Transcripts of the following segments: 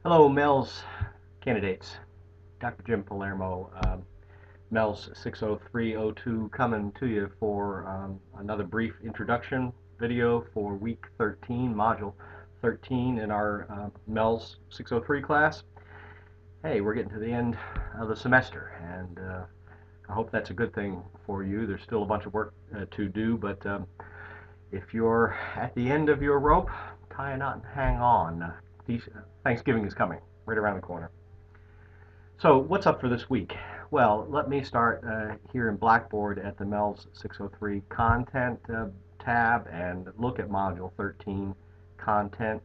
Hello, MELS candidates. Dr. Jim Palermo, MELS 60302, coming to you for another brief introduction video for week 13, module 13 in our MELS 603 class. Hey, we're getting to the end of the semester, and I hope that's a good thing for you. There's still a bunch of work to do, but if you're at the end of your rope, tie a knot and hang on. Thanksgiving is coming right around the corner. So what's up for this week? Well, let me start here in Blackboard at the MELS 603 Content tab and look at Module 13 Content.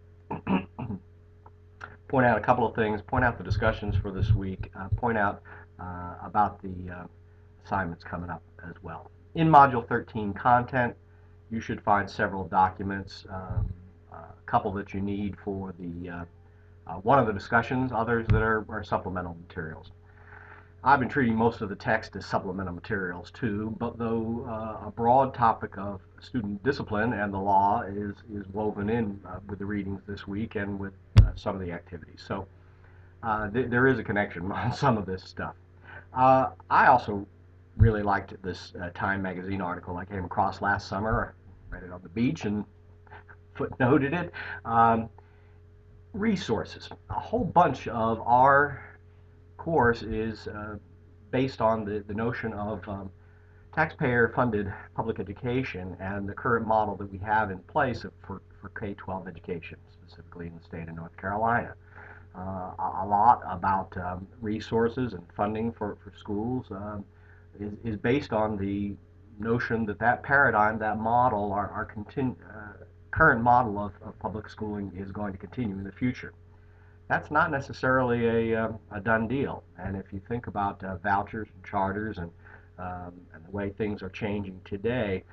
Point out a couple of things, point out the discussions for this week, point out about the assignments coming up as well. In Module 13 Content, you should find several documents, a couple that you need for the one of the discussions, others that are supplemental materials. I've been treating most of the text as supplemental materials too, but though a broad topic of student discipline and the law is woven in with the readings this week and with some of the activities. So there is a connection on some of this stuff. I also really liked this Time magazine article I came across last summer. I read it on the beach and footnoted it. Resources. A whole bunch of our course is based on the notion of taxpayer-funded public education and the current model that we have in place for K-12 education, specifically in the state of North Carolina. A lot about resources and funding for schools is based on the notion that paradigm, that model, our current model of public schooling is going to continue in the future. That's not necessarily a done deal. And if you think about vouchers and charters and the way things are changing today,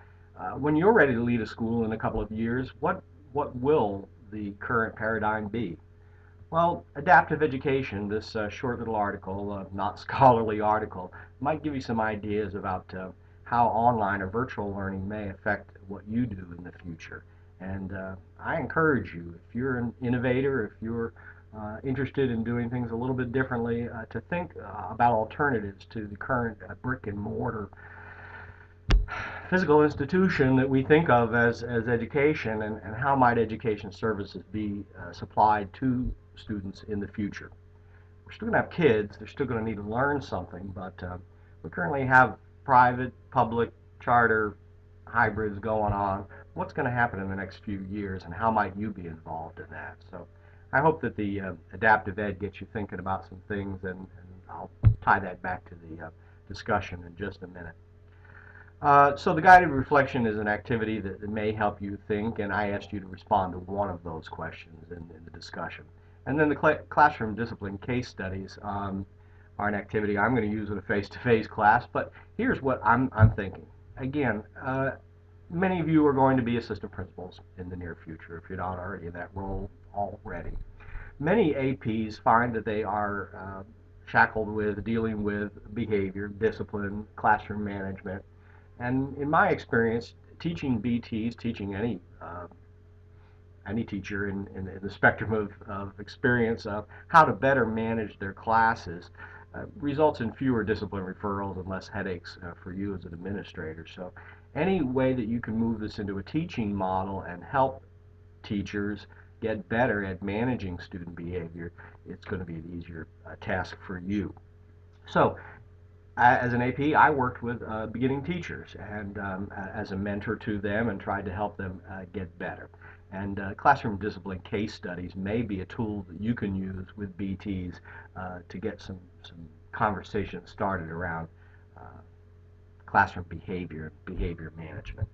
when you're ready to leave a school in a couple of years, what will the current paradigm be? Well, adaptive education, this short little article, not scholarly article, might give you some ideas about how online or virtual learning may affect what you do in the future. And I encourage you, if you're an innovator, if you're interested in doing things a little bit differently, to think about alternatives to the current brick and mortar physical institution that we think of as education, and how might education services be supplied to students in the future. We're still going to have kids, they're still going to need to learn something, but we currently have private, public, charter, hybrids going on. What's going to happen in the next few years, and how might you be involved in that? So I hope that the adaptive ed gets you thinking about some things, and I'll tie that back to the discussion in just a minute. So the guided reflection is an activity that may help you think, and I asked you to respond to one of those questions in the discussion. And then the classroom discipline case studies are an activity I'm going to use in a face-to-face class, but here's what I'm thinking. Again, many of you are going to be assistant principals in the near future, if you're not already in that role already. Many APs find that they are shackled with dealing with behavior, discipline, classroom management, and in my experience, teaching BTs, teaching any teacher in the spectrum of experience of how to better manage their classes results in fewer discipline referrals and less headaches for you as an administrator. So any way that you can move this into a teaching model and help teachers get better at managing student behavior, it's going to be an easier task for you. So as an AP, I worked with beginning teachers and as a mentor to them and tried to help them get better. And classroom discipline case studies may be a tool that you can use with BTs to get some conversation started around classroom behavior management.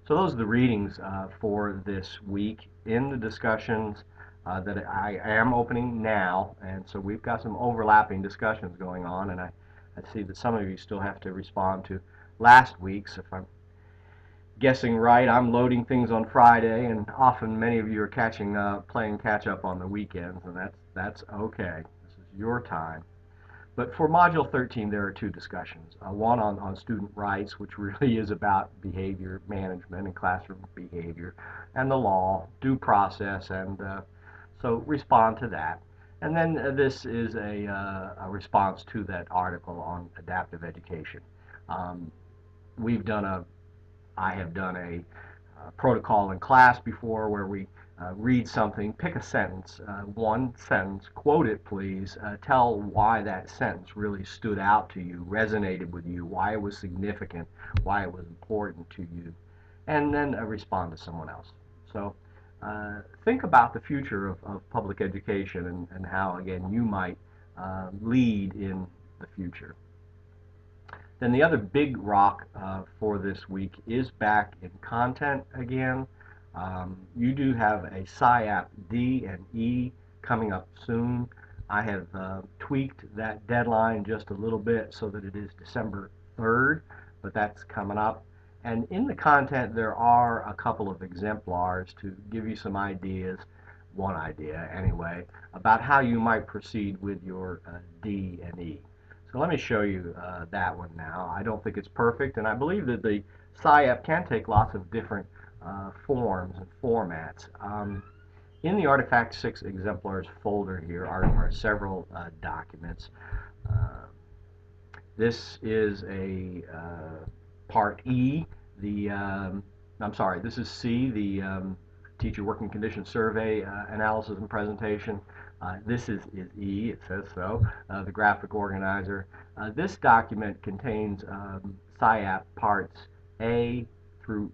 So those are the readings for this week in the discussions that I am opening now. And so we've got some overlapping discussions going on, and I see that some of you still have to respond to last week's. If I'm guessing right, I'm loading things on Friday, and often many of you are playing catch up on the weekends, and that's okay. This is your time. But for Module 13, there are two discussions. One on student rights, which really is about behavior management and classroom behavior, and the law, due process, and so respond to that. And then this is a response to that article on adaptive education. Um, we've done a, I have done a protocol in class before where we read something, pick a sentence, one sentence, quote it please, tell why that sentence really stood out to you, resonated with you, why it was significant, why it was important to you, and then respond to someone else. So think about the future of public education and how, again, you might lead in the future. Then the other big rock for this week is back in content again. You do have a SciApp D and E coming up soon. I have tweaked that deadline just a little bit so that it is December 3rd, but that's coming up. And in the content, there are a couple of exemplars to give you some ideas, one idea anyway, about how you might proceed with your D and E. So let me show you that one now. I don't think it's perfect, and I believe that the SciApp can take lots of different forms and formats. In the Artifact 6 exemplars folder here are several documents. Uh, this is a part E, I'm sorry, this is C, the teacher working condition survey analysis and presentation. This is E, it says so, the graphic organizer. This document contains SciApp parts A through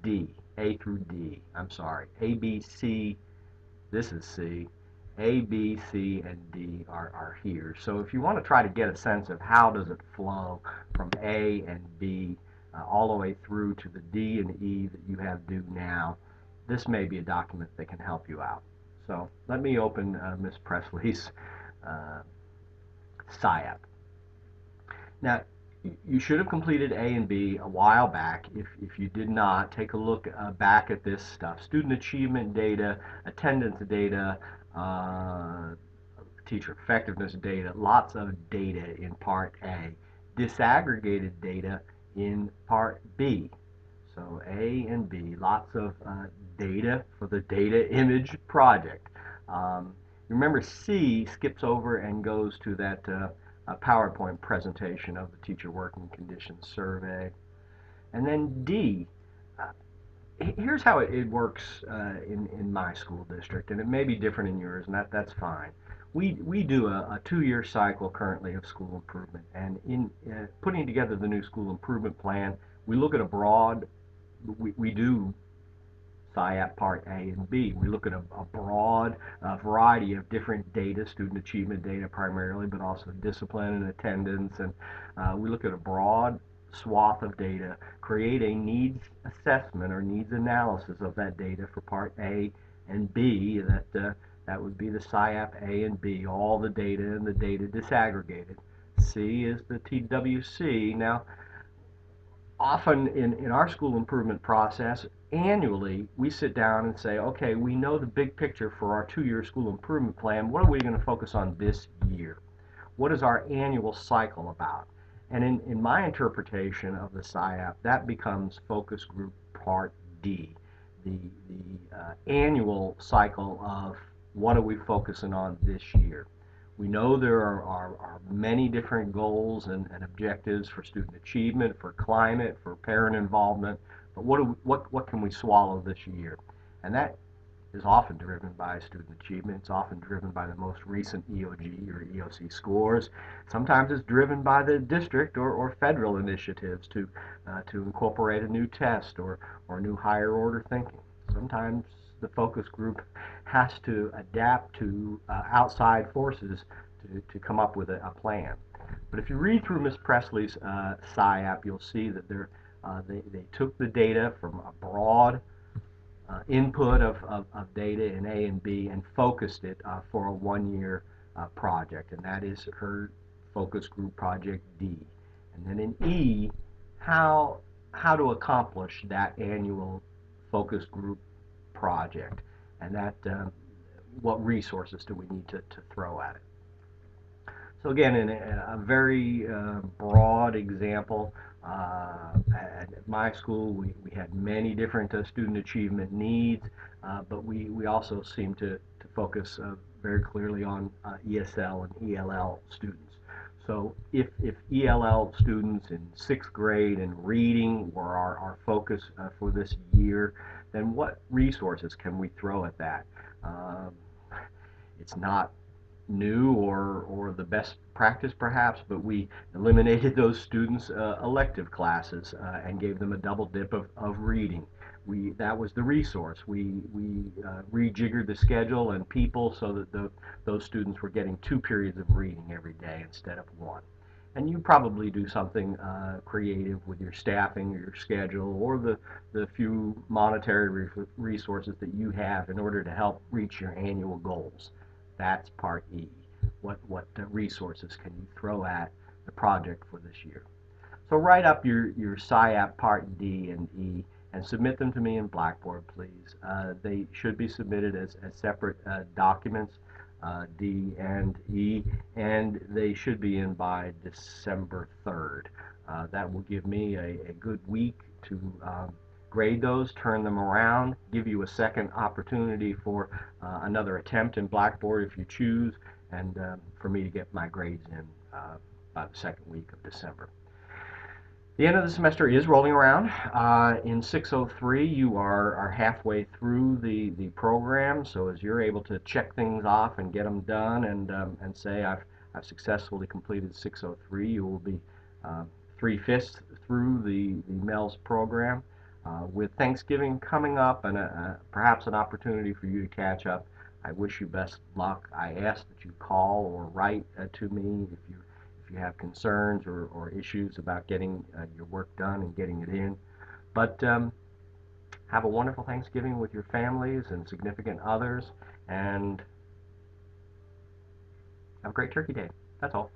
D, A through D, I'm sorry, A, B, C, this is C, A, B, C, and D are here. So if you want to try to get a sense of how does it flow from A and B all the way through to the D and E that you have due now, this may be a document that can help you out. So let me open Ms. Presley's uh, SciApp. Now, you should have completed A and B a while back. If you did not, take a look back at this stuff. Student achievement data, attendance data, teacher effectiveness data, lots of data in Part A. Disaggregated data in Part B. So A and B, lots of data for the data image project. Remember, C skips over and goes to that a PowerPoint presentation of the teacher working conditions survey. And then D, here's how it works in my school district, and it may be different in yours, and that's fine. We do a 2-year cycle currently of school improvement, and in putting together the new school improvement plan, we look at a broad, we do SciApp Part A and B. We look at a broad variety of different data, student achievement data primarily, but also discipline and attendance, and we look at a broad swath of data, create a needs assessment or needs analysis of that data for Part A and B. That would be the SciApp A and B, all the data and the data disaggregated. C is the TWC. Now, often in our school improvement process, annually, we sit down and say, okay, we know the big picture for our 2-year school improvement plan. What are we going to focus on this year? What is our annual cycle about? And in my interpretation of the SciApp, that becomes focus group part D, the annual cycle of what are we focusing on this year. We know there are many different goals and objectives for student achievement, for climate, for parent involvement, but what can we swallow this year? And that is often driven by student achievement. It's often driven by the most recent EOG or EOC scores. Sometimes it's driven by the district or federal initiatives to incorporate a new test or new higher order thinking. Sometimes the focus group has to adapt to outside forces to come up with a plan. But if you read through Ms. Presley's SciApp, you'll see that they took the data from a broad input of data in A and B and focused it for a 1-year project, and that is her focus group project D. And then in E, how to accomplish that annual focus group project, and that what resources do we need to throw at it. So again, in a very broad example, at my school we had many different student achievement needs, but we also seem to focus very clearly on ESL and ELL students. So if ELL students in 6th grade and reading were our focus for this year, then what resources can we throw at that? Um, it's not new or the best practice perhaps, but we eliminated those students' elective classes and gave them a double dip of reading. That was the resource. We rejiggered the schedule and people so that those students were getting 2 periods of reading every day instead of 1. And you probably do something creative with your staffing, or your schedule, or the few monetary resources that you have in order to help reach your annual goals. That's part E. What resources can you throw at the project for this year? So write up your SIAP Part D and E and submit them to me in Blackboard, please. They should be submitted as separate documents, D and E, and they should be in by December 3rd. That will give me a good week to grade those, turn them around, give you a second opportunity for another attempt in Blackboard if you choose, and for me to get my grades in by the second week of December. The end of the semester is rolling around. In 603, you are halfway through the program, so as you're able to check things off and get them done and say, I've successfully completed 603, you will be 3/5 through the MELS program. With Thanksgiving coming up and perhaps an opportunity for you to catch up, I wish you best luck. I ask that you call or write to me if you have concerns or issues about getting your work done and getting it in. But have a wonderful Thanksgiving with your families and significant others, and have a great Turkey Day. That's all.